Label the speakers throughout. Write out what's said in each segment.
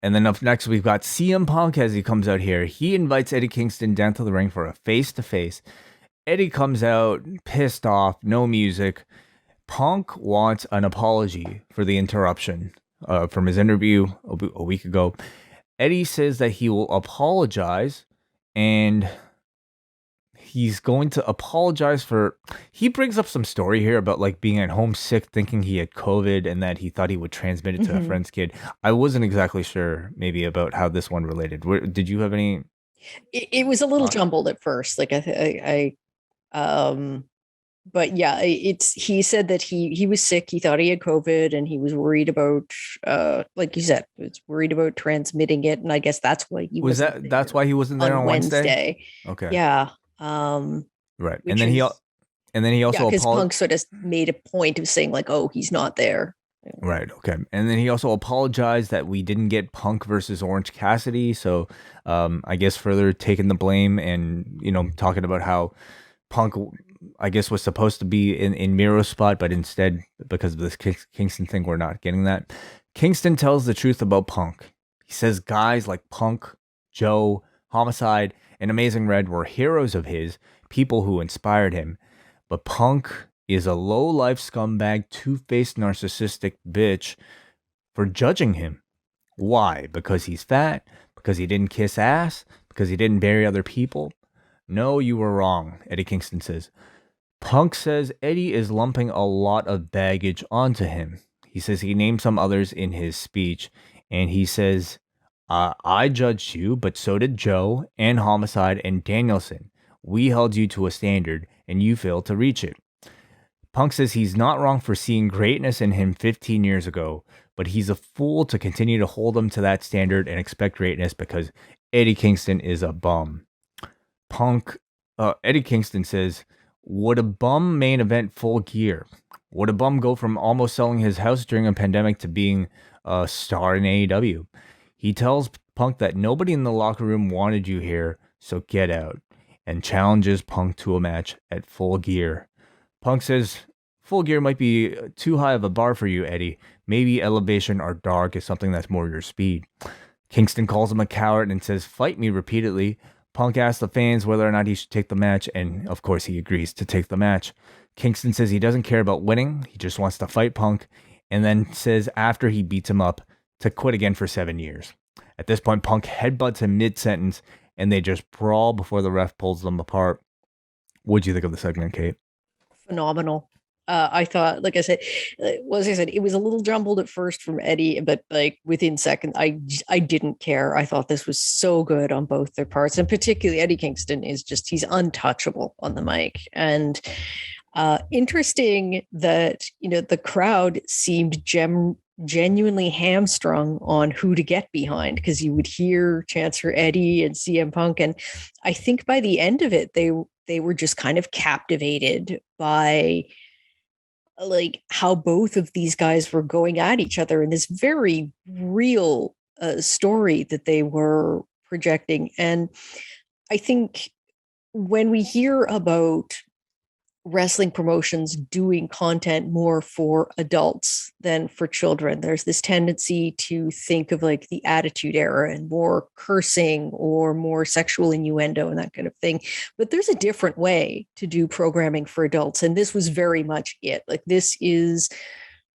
Speaker 1: And then up next, we've got CM Punk as he comes out here. He invites Eddie Kingston down to the ring for a face-to-face. Eddie comes out pissed off, no music. Punk wants an apology for the interruption from his interview a week ago. Eddie says that he will apologize, and he's going to apologize for. He brings up some story here about like being at home sick, thinking he had COVID, and that he thought he would transmit it to a friend's kid. I wasn't exactly sure, maybe about how this one related. Did you have any?
Speaker 2: It was a little jumbled at first. Like but yeah, he said that he was sick. He thought he had COVID, and he was worried about, like you said, was worried about transmitting it. And I guess that's why he
Speaker 1: Was
Speaker 2: wasn't
Speaker 1: that's why he wasn't there
Speaker 2: on
Speaker 1: on Wednesday? Okay.
Speaker 2: Yeah.
Speaker 1: Right.
Speaker 2: And then
Speaker 1: he also
Speaker 2: because Punk sort of made a point of saying like, oh, he's not there.
Speaker 1: Right. Okay. And then he also apologized that we didn't get Punk versus Orange Cassidy. So I guess further taking the blame and, talking about how Punk, I guess, was supposed to be in Miro's spot, but instead, because of this Kingston thing, we're not getting that. Kingston tells the truth about Punk. He says guys like Punk, Joe, Homicide, and Amazing Red were heroes of his, people who inspired him. But Punk is a low-life scumbag, two-faced narcissistic bitch for judging him. Why? Because he's fat? Because he didn't kiss ass? Because he didn't bury other people? No, you were wrong, Eddie Kingston says. Punk says Eddie is lumping a lot of baggage onto him. He says he named some others in his speech, and he says, I judged you, but so did Joe and Homicide and Danielson. We held you to a standard, and you failed to reach it. Punk says he's not wrong for seeing greatness in him 15 years ago, but he's a fool to continue to hold him to that standard and expect greatness because Eddie Kingston is a bum. Eddie Kingston says, would a bum main event Full Gear? Would a bum go from almost selling his house during a pandemic to being a star in AEW? He tells Punk that nobody in the locker room wanted you here, so get out, and challenges Punk to a match at Full Gear. Punk says, Full Gear might be too high of a bar for you, Eddie. Maybe Elevation or Dark is something that's more your speed. Kingston calls him a coward and says, fight me repeatedly. Punk asks the fans whether or not he should take the match, and of course he agrees to take the match. Kingston says he doesn't care about winning, he just wants to fight Punk, and then says after he beats him up to quit again for 7 years. At this point, Punk headbutts him mid-sentence, and they just brawl before the ref pulls them apart. What'd you think of the segment, Kate?
Speaker 2: Phenomenal. I thought, like I said, it was a little jumbled at first from Eddie, but like within seconds, I didn't care. I thought this was so good on both their parts, and particularly Eddie Kingston he's untouchable on the mic. And interesting that the crowd seemed genuinely hamstrung on who to get behind, because you would hear chants for Eddie and CM Punk, and I think by the end of it, they were just kind of captivated by like how both of these guys were going at each other in this very real story that they were projecting. And I think when we hear about wrestling promotions doing content more for adults than for children, there's this tendency to think of like the Attitude Era and more cursing or more sexual innuendo and that kind of thing. But there's a different way to do programming for adults, and this was very much it. Like, this is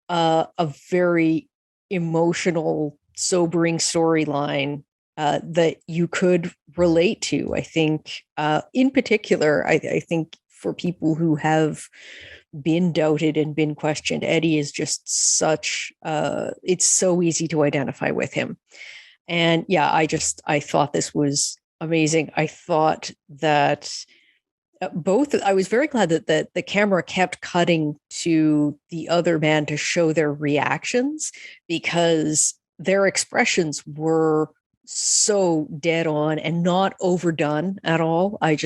Speaker 2: a very emotional, sobering storyline that you could relate to. I think in particular, I think for people who have been doubted and been questioned, Eddie is just it's so easy to identify with him. And yeah, I thought this was amazing. I thought that I was very glad that the camera kept cutting to the other man to show their reactions, because their expressions were so dead on and not overdone at all. I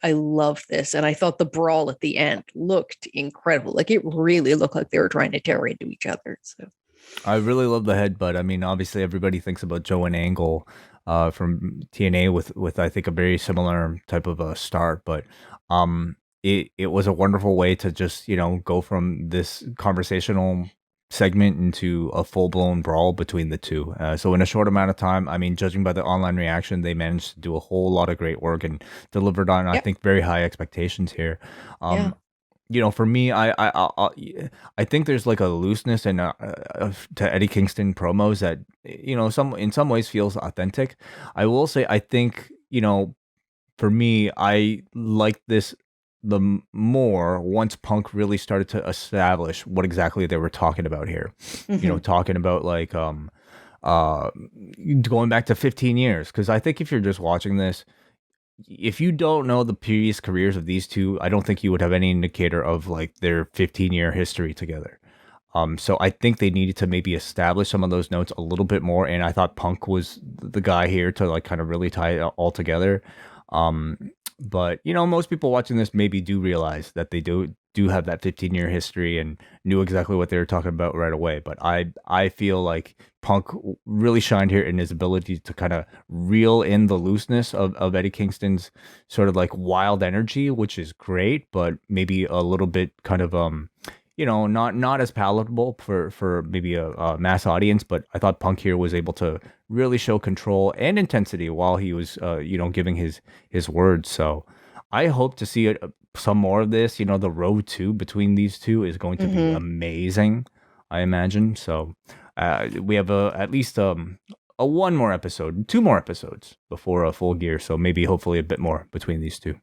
Speaker 2: loved this, and I thought the brawl at the end looked incredible. Like, it really looked like they were trying to tear into each other. So
Speaker 1: I really love the headbutt. I mean, obviously everybody thinks about Joe and Angle from TNA with I think a very similar type of a start, but it was a wonderful way to just go from this conversational segment into a full blown brawl between the two. So in a short amount of time, I mean, judging by the online reaction, they managed to do a whole lot of great work and delivered on, I
Speaker 2: Yep.
Speaker 1: think, very high expectations here.
Speaker 2: Yeah.
Speaker 1: Um, for me, I think there's like a looseness and to Eddie Kingston promos that some in some ways feels authentic. I will say, I think for me, I like this more once Punk really started to establish what exactly they were talking about here.
Speaker 2: Hmm.
Speaker 1: Talking about like uh going back to 15 years, because I think if you're just watching this, if you don't know the previous careers of these two, I don't think you would have any indicator of like their 15-year history together. So I think they needed to maybe establish some of those notes a little bit more, and I thought Punk was the guy here to like kind of really tie it all together. Um, but most people watching this maybe do realize that they do have that 15-year history and knew exactly what they were talking about right away. But I feel like Punk really shined here in his ability to kind of reel in the looseness of Eddie Kingston's sort of like wild energy, which is great, but maybe a little bit kind of not as palatable for maybe a mass audience. But I thought Punk here was able to really show control and intensity while he was giving his words. So I hope to see some more of this. The road to between these two is going to be
Speaker 2: Hmm.
Speaker 1: amazing, I imagine. So we have at least a one more episode, two more episodes before a full gear. So maybe hopefully a bit more between these two.